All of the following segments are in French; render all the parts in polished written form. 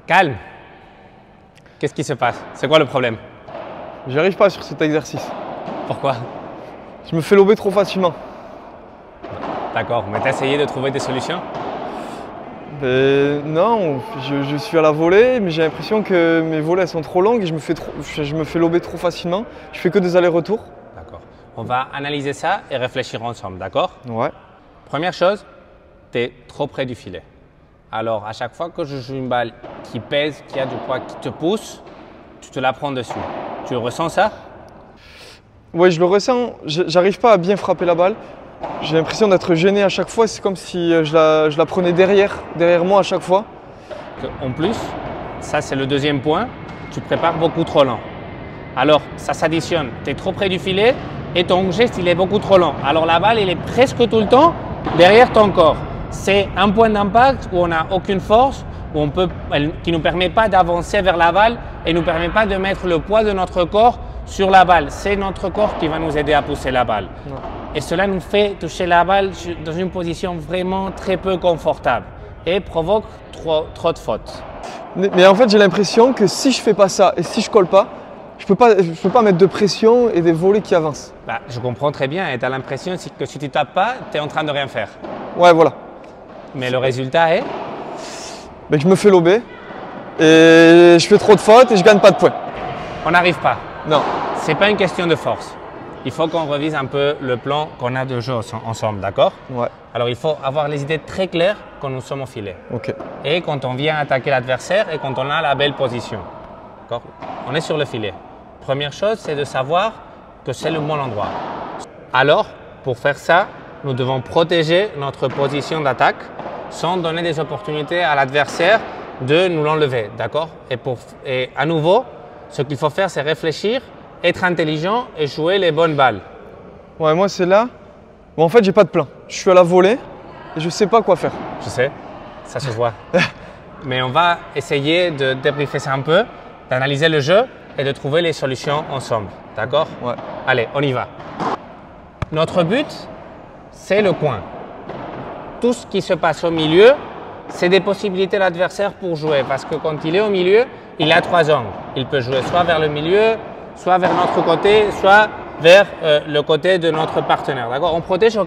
Calme. Qu'est-ce qui se passe? C'est quoi le problème? J'y arrive pas sur cet exercice. Pourquoi? Je me fais lober trop facilement. D'accord, mais t'as essayé de trouver des solutions? Ben, non, je suis à la volée, mais j'ai l'impression que mes volées sont trop longues et je me fais lober trop facilement. Je fais que des allers-retours. D'accord. On va analyser ça et réfléchir ensemble, d'accord? Ouais. Première chose, tu es trop près du filet. Alors, à chaque fois que je joue une balle qui pèse, qui a du poids, qui te pousse, tu te la prends dessus. Tu ressens ça? Ouais, je le ressens. J'arrive pas à bien frapper la balle. J'ai l'impression d'être gêné à chaque fois. C'est comme si je la prenais derrière moi à chaque fois. En plus, ça c'est le deuxième point, tu prépares beaucoup trop lent. Alors, ça s'additionne. Tu es trop près du filet et ton geste il est beaucoup trop lent. Alors, la balle elle est presque tout le temps derrière ton corps. C'est un point d'impact où on n'a aucune force, qui ne nous permet pas d'avancer vers la balle et ne nous permet pas de mettre le poids de notre corps sur la balle. C'est notre corps qui va nous aider à pousser la balle. Ouais. Et cela nous fait toucher la balle dans une position vraiment très peu confortable et provoque trop de fautes. Mais en fait, j'ai l'impression que si je fais pas ça et si je colle pas, je peux pas mettre de pression et des volées qui avancent. Bah, je comprends très bien et tu as l'impression que si tu ne tapes pas, tu es en train de rien faire. Ouais, voilà. Mais le résultat est? Ben, je me fais lober et je fais trop de fautes et je gagne pas de points. On n'arrive pas. Non. Ce n'est pas une question de force. Il faut qu'on revise un peu le plan qu'on a de jeu ensemble, d'accord? Ouais. Alors, il faut avoir les idées très claires quand nous sommes au filet. Ok. Et quand on vient attaquer l'adversaire et quand on a la belle position. D'accord? On est sur le filet. Première chose, c'est de savoir que c'est le bon endroit. Alors, pour faire ça, nous devons protéger notre position d'attaque sans donner des opportunités à l'adversaire de nous l'enlever, d'accord? Et à nouveau, ce qu'il faut faire, c'est réfléchir, être intelligent et jouer les bonnes balles. Ouais, moi c'est là. Bon, en fait, j'ai pas de plan. Je suis à la volée et je sais pas quoi faire. Je sais, ça se voit. Mais on va essayer de débriefer ça un peu, d'analyser le jeu et de trouver les solutions ensemble, d'accord? Ouais. Allez, on y va. Notre but, c'est le coin. Tout ce qui se passe au milieu, c'est des possibilités de l'adversaire pour jouer. Parce que quand il est au milieu, il a trois angles. Il peut jouer soit vers le milieu, soit vers notre côté, soit vers le côté de notre partenaire. D'accord? On protège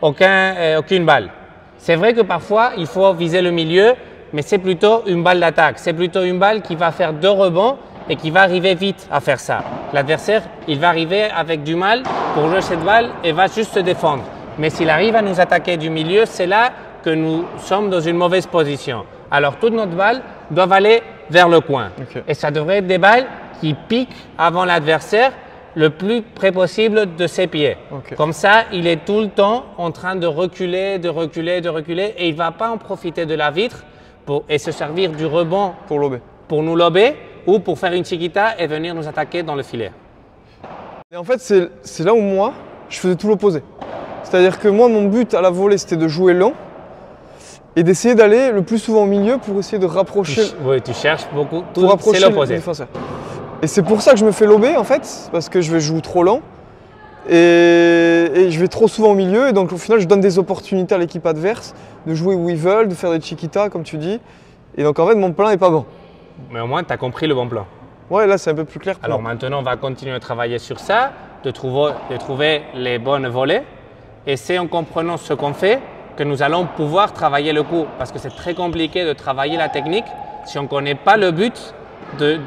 aucune balle. C'est vrai que parfois, il faut viser le milieu, mais c'est plutôt une balle d'attaque. C'est plutôt une balle qui va faire 2 rebonds et qui va arriver vite à faire ça. L'adversaire, il va arriver avec du mal pour jouer cette balle et va juste se défendre. Mais s'il arrive à nous attaquer du milieu, c'est là que nous sommes dans une mauvaise position. Alors, toute notre balle doit aller vers le coin. Okay. Et ça devrait être des balles qui piquent avant l'adversaire le plus près possible de ses pieds. Okay. Comme ça, il est tout le temps en train de reculer et il ne va pas en profiter de la vitre et se servir du rebond Pour lober. pour nous lober ou pour faire une chiquita et venir nous attaquer dans le filet. Et en fait, c'est là où moi, je faisais tout l'opposé. C'est-à-dire que moi, mon but à la volée, c'était de jouer long et d'essayer d'aller le plus souvent au milieu pour essayer de rapprocher. Oui, tu cherches beaucoup. Pour rapprocher c'est l'opposé. le défenseur. Et c'est pour ça que je me fais lober en fait, parce que je vais jouer trop long et je vais trop souvent au milieu. Et donc au final, je donne des opportunités à l'équipe adverse de jouer où ils veulent, de faire des chiquitas comme tu dis. Et donc en fait, mon plan n'est pas bon. Mais au moins, tu as compris le bon plan. Ouais, là c'est un peu plus clair. Alors maintenant, on va continuer à travailler sur ça, de trouver les bonnes volées. Et c'est en comprenant ce qu'on fait que nous allons pouvoir travailler le coup. Parce que c'est très compliqué de travailler la technique si on ne connaît pas le but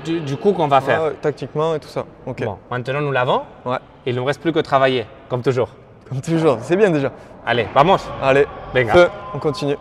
du coup qu'on va faire. Ouais, tactiquement et tout ça. Ok. Bon, maintenant nous l'avons. Ouais. Il ne nous reste plus que travailler, comme toujours. Comme toujours, c'est bien déjà. Allez, vamos. Allez, Venga. feu, on continue.